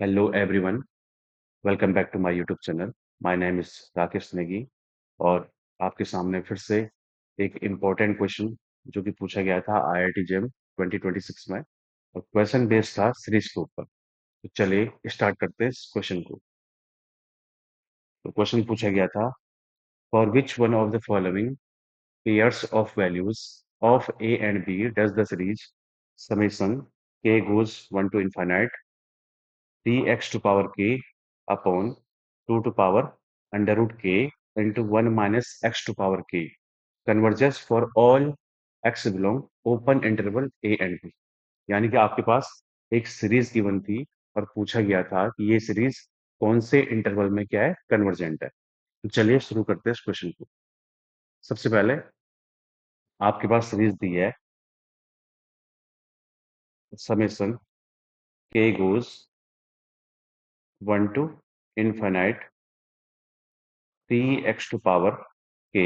Hello everyone, welcome back to my YouTube channel. My name is Rakesh Negi और आपके सामने फिर से एक इम्पोर्टेंट क्वेश्चन जो कि पूछा गया था आईआईटी जेम 2026 में, और क्वेश्चन बेस्ड था सीरीज के ऊपर। तो चलिए स्टार्ट करते हैं इस क्वेश्चन को। तो क्वेश्चन पूछा गया था, for which one of the following pairs of values of A and B does the series summation k goes 1 to infinite 3x to power k upon 2 to power under root k into 1 minus x to power k converges for all x belong open interval a and b। यानी कि आपके पास एक series given थी और पूछा गया था कि ये सीरीज कौन से इंटरवल में क्या है, कन्वर्जेंट है। तो चलिए शुरू करते हैं इस क्वेश्चन को। सबसे पहले आपके पास सीरीज दी है summation k goes 1 to infinite 3x to power k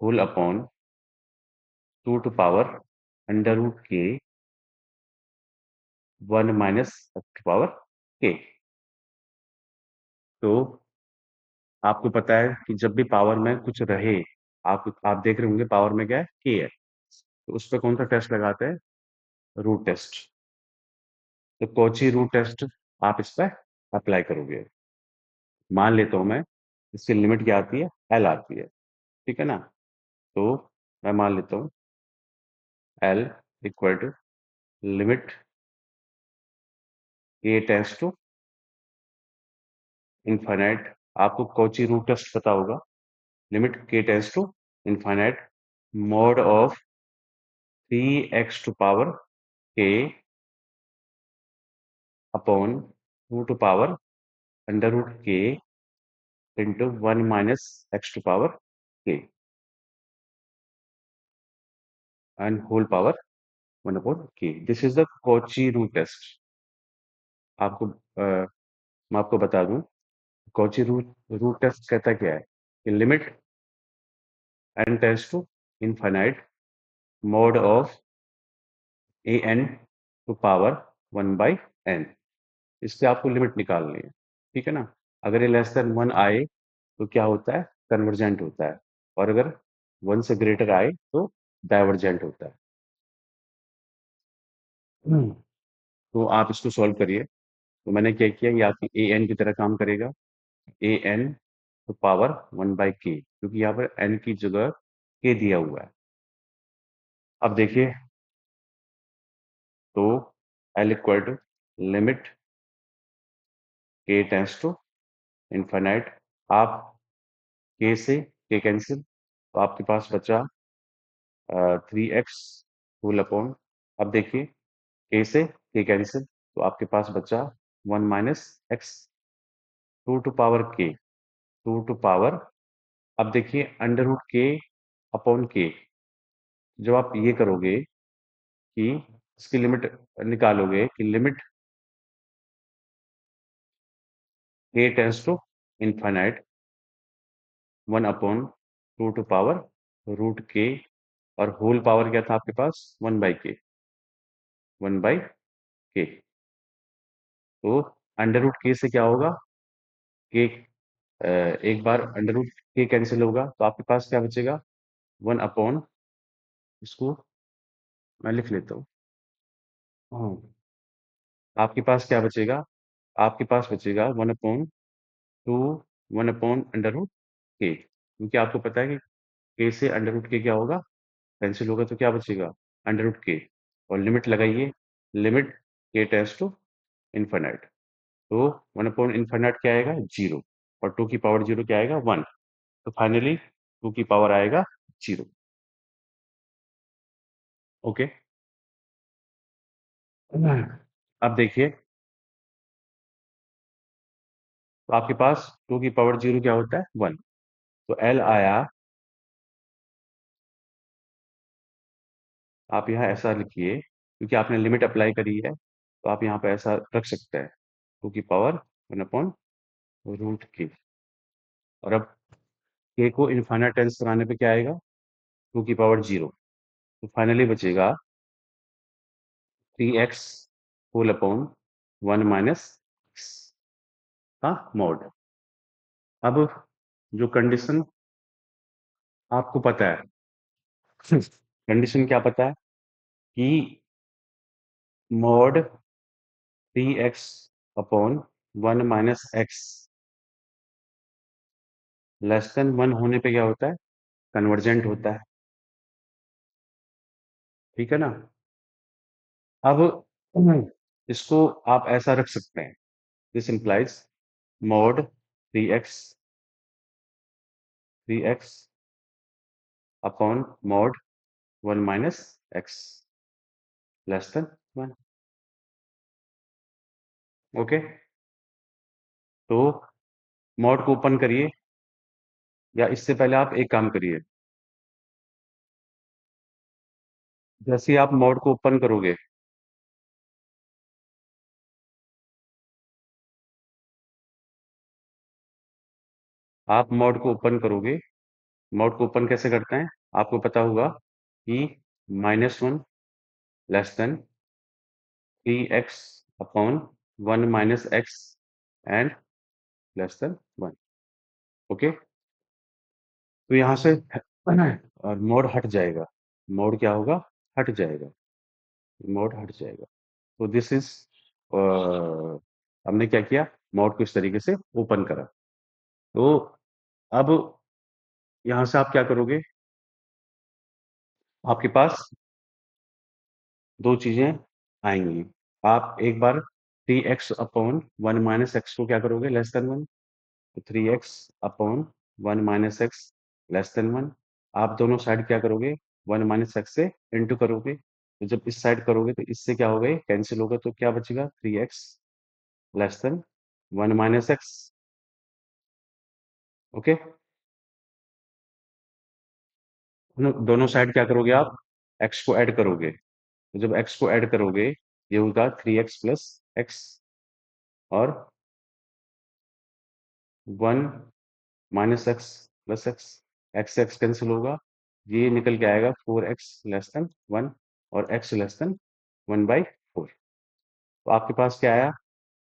whole upon 2 to power under root के 1 माइनस टू पावर के। तो आपको पता है कि जब भी पावर में कुछ रहे, आप देख रहे होंगे पावर में क्या है, के है। तो उस पर कौन सा टेस्ट लगाते हैं, रूट टेस्ट। तो कौची रूट टेस्ट आप इस पर अप्लाई करोगे। मान लेता हूं मैं, इसकी लिमिट क्या आती है, एल आती है, ठीक है ना। तो मैं मान लेता हूँ L equal to limit A tends to infinite. आपको कौची रूट टेस्ट पता होगा, limit k tends to infinite mod of 3x to power k upon 2 to power under root k into 1 minus x to power k and whole power 1 upon k। This is the Cauchy root test। आपको मैं आपको बता दूं, Cauchy root root test कहता क्या है कि limit n tends to infinite mod of a n to power 1 by n। इससे आपको लिमिट निकालनी है, ठीक है ना। अगर ये लेस देन 1 आए तो क्या होता है, कन्वर्जेंट होता है। और अगर 1 से ग्रेटर आए तो डाइवर्जेंट होता है। तो आप इसको सॉल्व करिए। तो मैंने क्या किया, ये आपकी ए एन की तरह काम करेगा। ए एन तो पावर 1 बाई के, क्योंकि यहाँ पर एन की जगह के दिया हुआ है। अब देखिए, तो L equal to limit k tends to infinite. आप के से के कैंसिल, तो आपके पास बचा 3x होल अपॉन। अब देखिए, के से के कैंसिल, तो आपके पास बचा 1 माइनस एक्स, 2 टू पावर के, 2 टू पावर। अब देखिए अंडर रूट के अपॉन के, जब आप ये करोगे कि इसकी लिमिट निकालोगे कि limit k tends to infinite 1 upon 2 to power root k, और होल पावर क्या था आपके पास, 1 बाई के, 1 बाई के। तो अंडर रूट के से क्या होगा, के एक बार अंडर रूट के कैंसिल होगा, तो आपके पास क्या बचेगा, 1 अपॉन, इसको मैं लिख लेता हूँ। हाँ, आपके पास क्या बचेगा, आपके पास बचेगा 1 अपॉन 2, 1 अपॉन अंडर रूट के, क्योंकि आपको पता है कि के से अंडर रूट के क्या होगा, कैंसिल होगा, तो क्या बचेगा, अंडर रूट के। और लिमिट लगाइए, limit k tends to infinite. तो 1 अपॉन इनफाइनाइट क्या आएगा, जीरो, और 2 की पावर जीरो क्या आएगा, 1। तो फाइनली 2 की पावर आएगा जीरो। ओके। अब देखिए, तो आपके पास 2 की पावर जीरो क्या होता है, 1। तो एल आया, आप यहाँ ऐसा लिखिए, क्योंकि आपने लिमिट अप्लाई करी है, तो आप यहाँ पे ऐसा रख सकते हैं, 2 की पावर 1 अपॉन रूट के। और अब के को इनफाइनाइट टेंस कराने पे क्या आएगा, 2 की पावर जीरो। तो फाइनली बचेगा 3x whole upon one minus का मॉड। अब जो कंडीशन आपको पता है, कंडीशन क्या पता है कि mod 3x upon 1 - x less than 1 होने पे क्या होता है, कन्वर्जेंट होता है। ठीक है ना। अब इसको आप ऐसा रख सकते हैं, this implies mod 3x upon mod 1 - x less than 1। Okay, तो मॉड को ओपन करिए, या इससे पहले आप एक काम करिए, जैसे ही आप मॉड को ओपन करोगे, आप मॉड को ओपन करोगे, मॉड को ओपन कैसे करते हैं, आपको पता होगा कि -1 less than 3x upon 1 - x and less than 1। Okay, तो यहाँ से और मोड हट जाएगा, मोड क्या होगा, हट जाएगा, मोड हट जाएगा। तो दिस इज, हमने क्या किया, मोड को इस तरीके से ओपन करा। तो अब यहाँ से आप क्या करोगे, आपके पास दो चीजें आएंगी। आप एक बार 3x अपॉन 1 - x को क्या करोगे, लेस देन 1। तो 3x upon 1 - x less than 1। आप दोनों साइड क्या करोगे, 1 - x से इंटू करोगे। तो जब इस साइड करोगे तो इससे क्या होगा, कैंसिल होगा, तो क्या बचेगा, 3x less than 1 - x। Okay, दोनों साइड क्या करोगे आप, x को ऐड करोगे। तो जब x को ऐड करोगे, ये होगा 3x + x, और 1 - x + x, x कैंसिल होगा, ये निकल के आएगा 4x लेस देन 1, और x लेस देन 1/4। तो आपके पास क्या आया,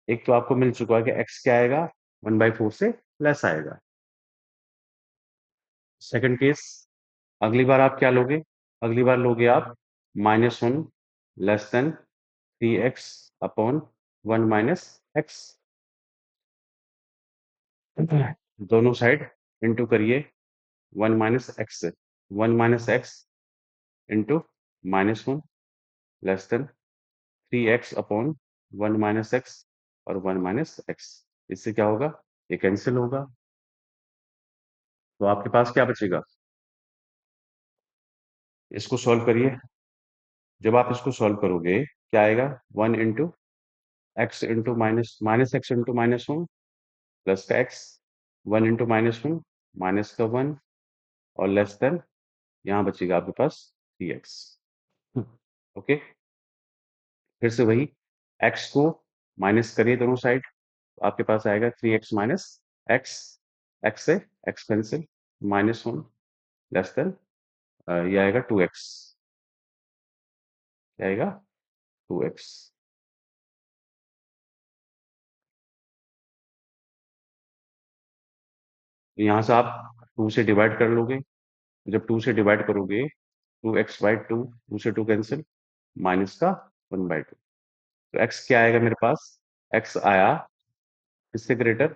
एक तो आपको मिल चुका है कि x क्या आएगा, 1/4 से लेस आएगा। सेकंड केस, अगली बार आप क्या लोगे, अगली बार लोगे आप -1 less than 3x upon 1 - x। दोनों साइड इंटू करिए 1 - x से, 1 - x into -1 less than 3x upon 1 - x और 1 - x। इससे क्या होगा, ये कैंसिल होगा, तो आपके पास क्या बचेगा, इसको सॉल्व करिए। जब आप इसको सॉल्व करोगे, क्या आएगा, 1 × x into -x into -1 plus का x, 1 × -1 माइनस का 1, और लेस देन, यहाँ बचेगा आपके पास 3x। ओके, फिर से वही, x को माइनस करिए दोनों साइड, आपके पास आएगा 3x माइनस x, x से x कैंसिल, -1 लेस देन, ये आएगा 2x, क्या आएगा, 2x। यहाँ से आप 2 से डिवाइड कर लोगे, जब 2 से डिवाइड करोगे, 2x/2, 2 से 2 कैंसिल, माइनस का 1/2। तो x क्या आएगा मेरे पास, x आया इससे ग्रेटर,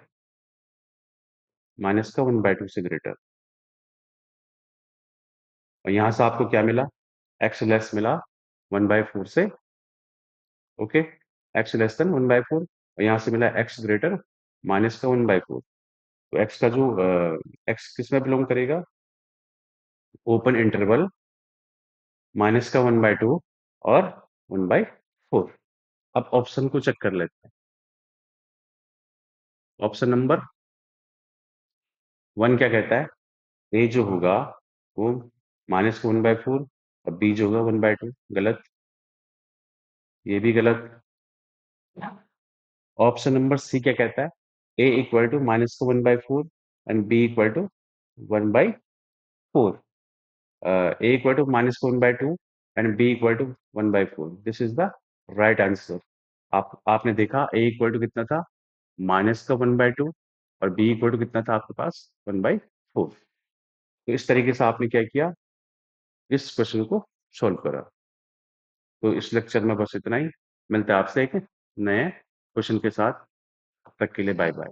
माइनस का 1/2 से ग्रेटर। और यहाँ से आपको क्या मिला, x लेस मिला 1/4 से। ओके, x लेस देन 1/4, और यहाँ से मिला x ग्रेटर माइनस का 1/4। तो x का जो x किस में बिलोंग करेगा, ओपन इंटरवल माइनस का 1/2 और 1/4। अब ऑप्शन को चेक कर लेते हैं। ऑप्शन नंबर 1 क्या कहता है, ए जो होगा वो माइनस का 1/4, और बी जो होगा 1/2। गलत, ये भी गलत। ऑप्शन नंबर सी क्या कहता है, ए इक्वल टू माइनस का 1/4 and B equal to 1/4। A equal to minus का 1/2 and B equal to 1/4, this is the right answer. आपने देखा a इक्वल टू कितना था, माइनस का 1/2, और b इक्वल टू कितना था आपके पास, 1/4। तो इस तरीके से आपने क्या किया, इस क्वेश्चन को सोल्व करा। तो इस लेक्चर में बस इतना ही। मिलते हैं आपसे एक नए क्वेश्चन के साथ। तब तक के लिए बाय बाय।